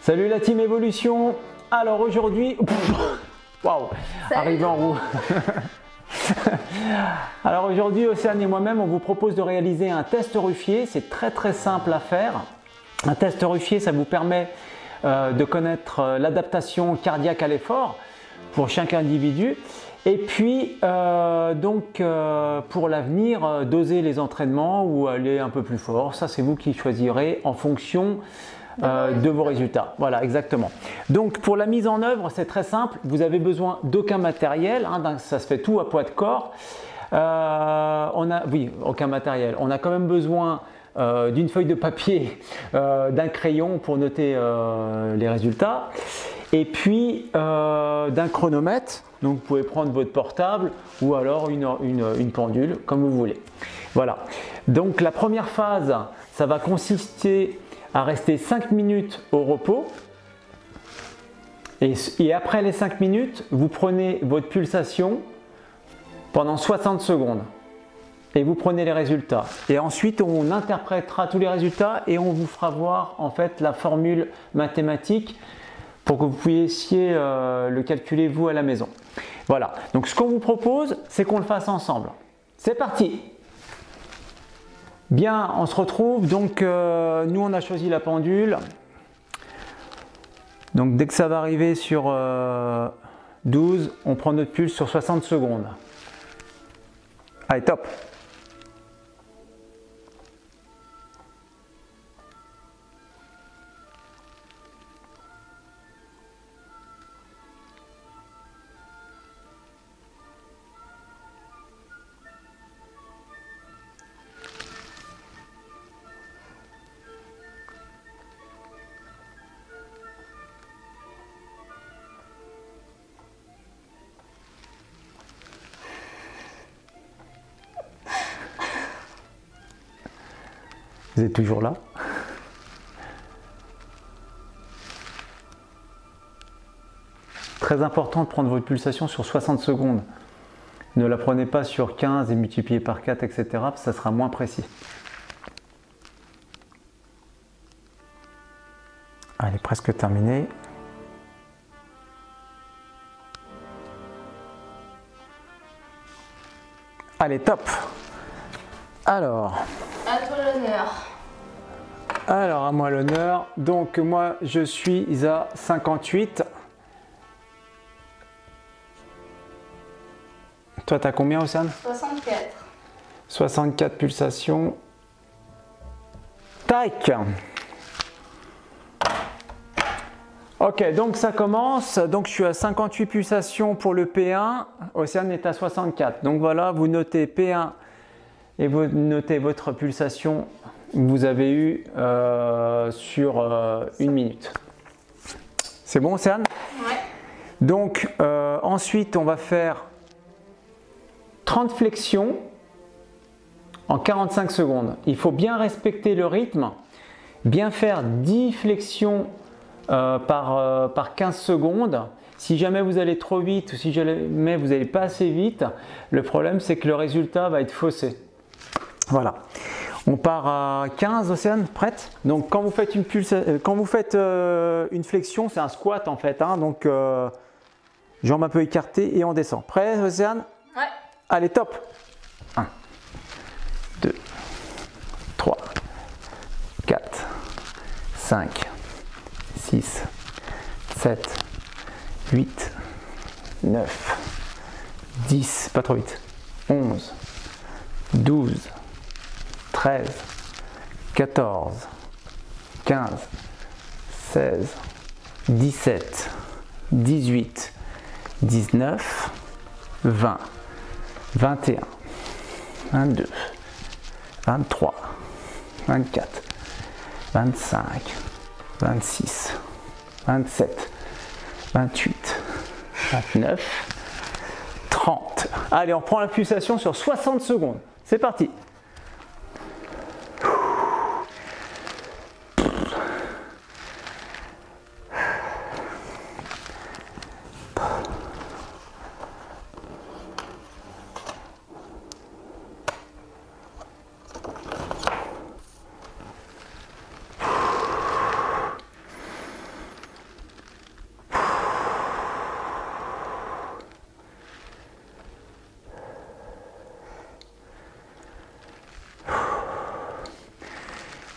Salut la team Évolution. Alors aujourd'hui, waouh, arrivé en roue. Alors aujourd'hui, Océane et moi-même, on vous propose de réaliser un test Ruffier. C'est très simple à faire. Un test Ruffier, ça vous permet de connaître l'adaptation cardiaque à l'effort pour chaque individu. Et puis, pour l'avenir, doser les entraînements ou aller un peu plus fort. Ça, c'est vous qui choisirez en fonction de vos résultats. Voilà, exactement. Donc, pour la mise en œuvre, c'est très simple. Vous avez besoin d'aucun matériel. Hein, ça se fait tout à poids de corps. Oui, aucun matériel. On a quand même besoin d'une feuille de papier, d'un crayon pour noter les résultats. Et puis d'un chronomètre. Donc, vous pouvez prendre votre portable ou alors une pendule, comme vous voulez. Voilà. Donc, la première phase, ça va consister à rester 5 minutes au repos. Et après les 5 minutes, vous prenez votre pulsation pendant 60 secondes. Et vous prenez les résultats. Et ensuite, on interprétera tous les résultats et on vous fera voir en fait la formule mathématique pour que vous puissiez le calculer vous à la maison. Voilà. Donc, ce qu'on vous propose, c'est qu'on le fasse ensemble. C'est parti! Bien, on se retrouve. Donc, nous, on a choisi la pendule. Donc, dès que ça va arriver sur 12, on prend notre pulse sur 60 secondes. Allez, top! Vous êtes toujours là? Très important de prendre votre pulsation sur 60 secondes. Ne la prenez pas sur 15 et multiplié par 4, etc. Parce que ça sera moins précis. Allez, presque terminé. Allez, top! Alors... À toi l'honneur. Alors, à moi l'honneur. Donc, moi, je suis à 58. Toi, tu as combien, Océane? 64. 64 pulsations. Tac! Ok, donc ça commence. Donc, je suis à 58 pulsations pour le P1. Océane est à 64. Donc, voilà, vous notez P1 et vous notez votre pulsation que vous avez eue sur 1 minute. C'est bon, Océane? Ouais. Donc, ensuite, on va faire 30 flexions en 45 secondes. Il faut bien respecter le rythme, bien faire 10 flexions par 15 secondes. Si jamais vous allez trop vite ou si jamais vous n'allez pas assez vite, le problème c'est que le résultat va être faussé. Voilà. On part à 15, Océane, prête? Donc quand vous faites une flexion, c'est un squat en fait. Hein, donc jambes un peu écartées et on descend. Prêt, Océane? Ouais. Allez, top! 1, 2, 3, 4, 5, 6, 7, 8, 9, 10, pas trop vite, 11, 12, 13, 14, 15, 16, 17, 18, 19, 20, 21, 22, 23, 24, 25, 26, 27, 28, 29, 30. Allez, on prend la pulsation sur 60 secondes. C'est parti.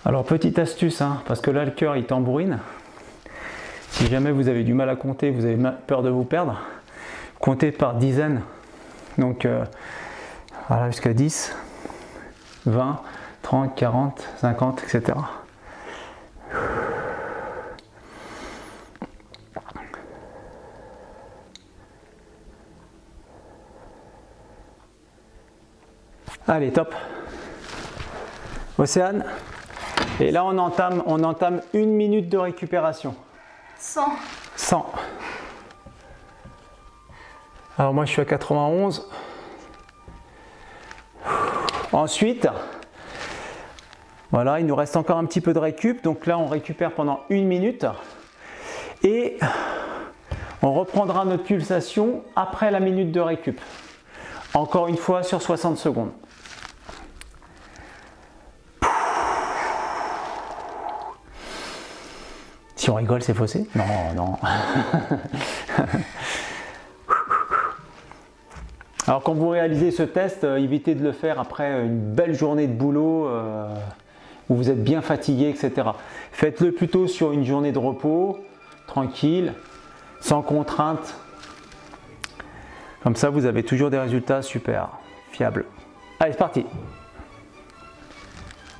Alors petite astuce, hein, parce que là le cœur il tambourine. Si jamais vous avez du mal à compter, vous avez peur de vous perdre, comptez par dizaines. Donc voilà, jusqu'à 10, 20, 30, 40, 50, etc. Allez, top. Océane. Et là, on entame 1 minute de récupération. 100. 100. Alors moi, je suis à 91. Ensuite, voilà, il nous reste encore un petit peu de récup. Donc là, on récupère pendant 1 minute. Et on reprendra notre pulsation après la minute de récup. Encore une fois sur 60 secondes. Si on rigole, c'est faussé? Non, non. Alors quand vous réalisez ce test, évitez de le faire après une belle journée de boulot où vous êtes bien fatigué, etc. Faites-le plutôt sur une journée de repos, tranquille, sans contrainte. Comme ça, vous avez toujours des résultats super, fiables. Allez, c'est parti.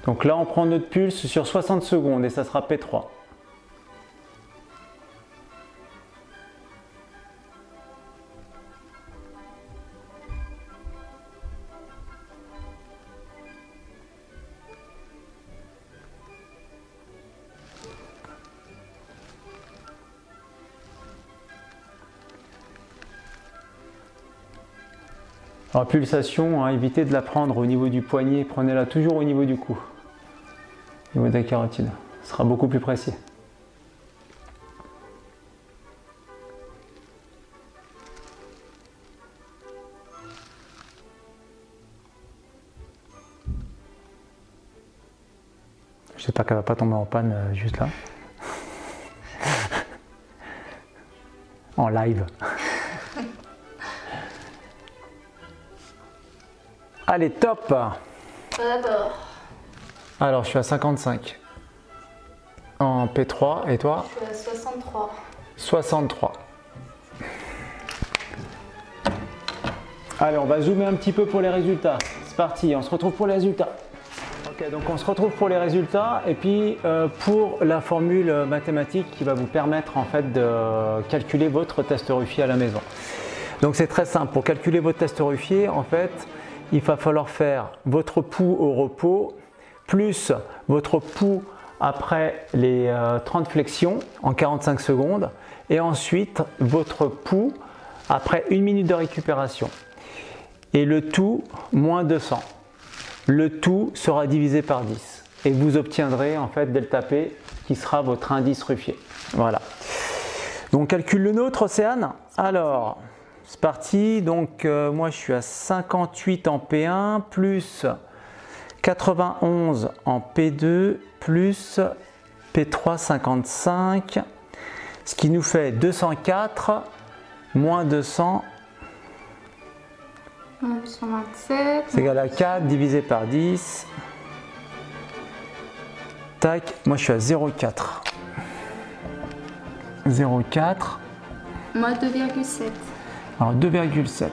Donc là, on prend notre pulse sur 60 secondes et ça sera P3. Alors, pulsation, hein, évitez de la prendre au niveau du poignet, prenez-la toujours au niveau du cou, au niveau de la carotide, ce sera beaucoup plus précis. J'espère qu'elle ne va pas tomber en panne juste là. En live. Allez, top! D'abord. Alors, je suis à 55 en P3 et toi? Je suis à 63. 63. Allez, on va zoomer un petit peu pour les résultats. C'est parti, on se retrouve pour les résultats. Ok, donc on se retrouve pour les résultats et puis pour la formule mathématique qui va vous permettre en fait de calculer votre test Ruffier à la maison. Donc c'est très simple, pour calculer votre test Ruffier, en fait, il va falloir faire votre pouls au repos plus votre pouls après les 30 flexions en 45 secondes et ensuite votre pouls après 1 minute de récupération. Et le tout moins 200. Le tout sera divisé par 10 et vous obtiendrez en fait delta P qui sera votre indice Ruffier. Voilà. Donc calcule le nôtre, Océane. Alors, c'est parti. Donc moi je suis à 58 en P1 plus 91 en P2 plus P3 55, ce qui nous fait 204 moins 200. 227. C'est égal à 4 divisé par 10. Tac, moi je suis à 0,4. 0,4. Moi 2,7. Alors 2,7.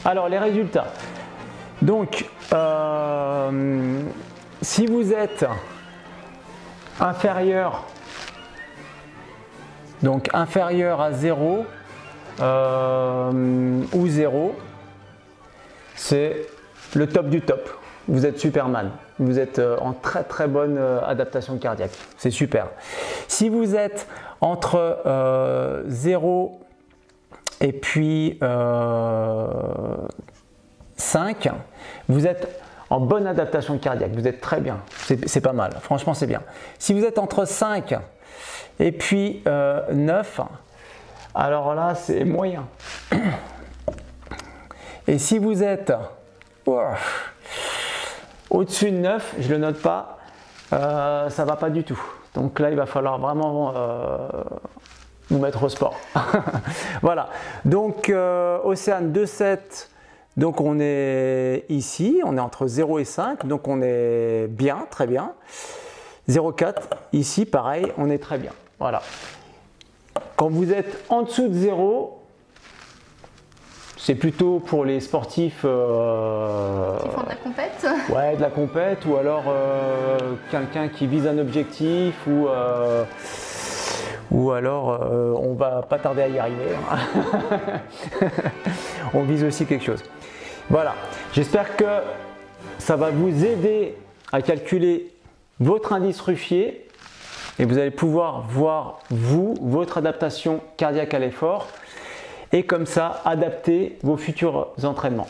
Alors les résultats. Donc si vous êtes inférieur, à 0 ou 0, c'est le top du top. Vous êtes Superman. Vous êtes en très très bonne adaptation cardiaque. C'est super. Si vous êtes entre 0 et puis 5, vous êtes en bonne adaptation cardiaque. Vous êtes très bien. C'est pas mal. Franchement, c'est bien. Si vous êtes entre 5 et puis 9, alors là, c'est moyen. Et si vous êtes au-dessus de 9, je ne le note pas, ça ne va pas du tout. Donc là, il va falloir vraiment vous mettre au sport. Voilà. Donc, Océane 2,7, Donc on est ici, on est entre 0 et 5, donc on est bien, très bien. 0,4, ici pareil, on est très bien. Voilà. Quand vous êtes en dessous de 0, c'est plutôt pour les sportifs Qui font de la compète. Ouais, de la compète, ou alors quelqu'un qui vise un objectif, ou alors on va pas tarder à y arriver. On vise aussi quelque chose. Voilà, j'espère que ça va vous aider à calculer votre indice Ruffier et vous allez pouvoir voir votre adaptation cardiaque à l'effort et comme ça adapter vos futurs entraînements.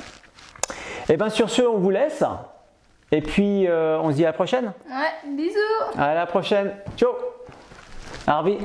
Et bien sur ce, on vous laisse et puis on se dit à la prochaine. Ouais, bisous. À la prochaine. Ciao. Harvey.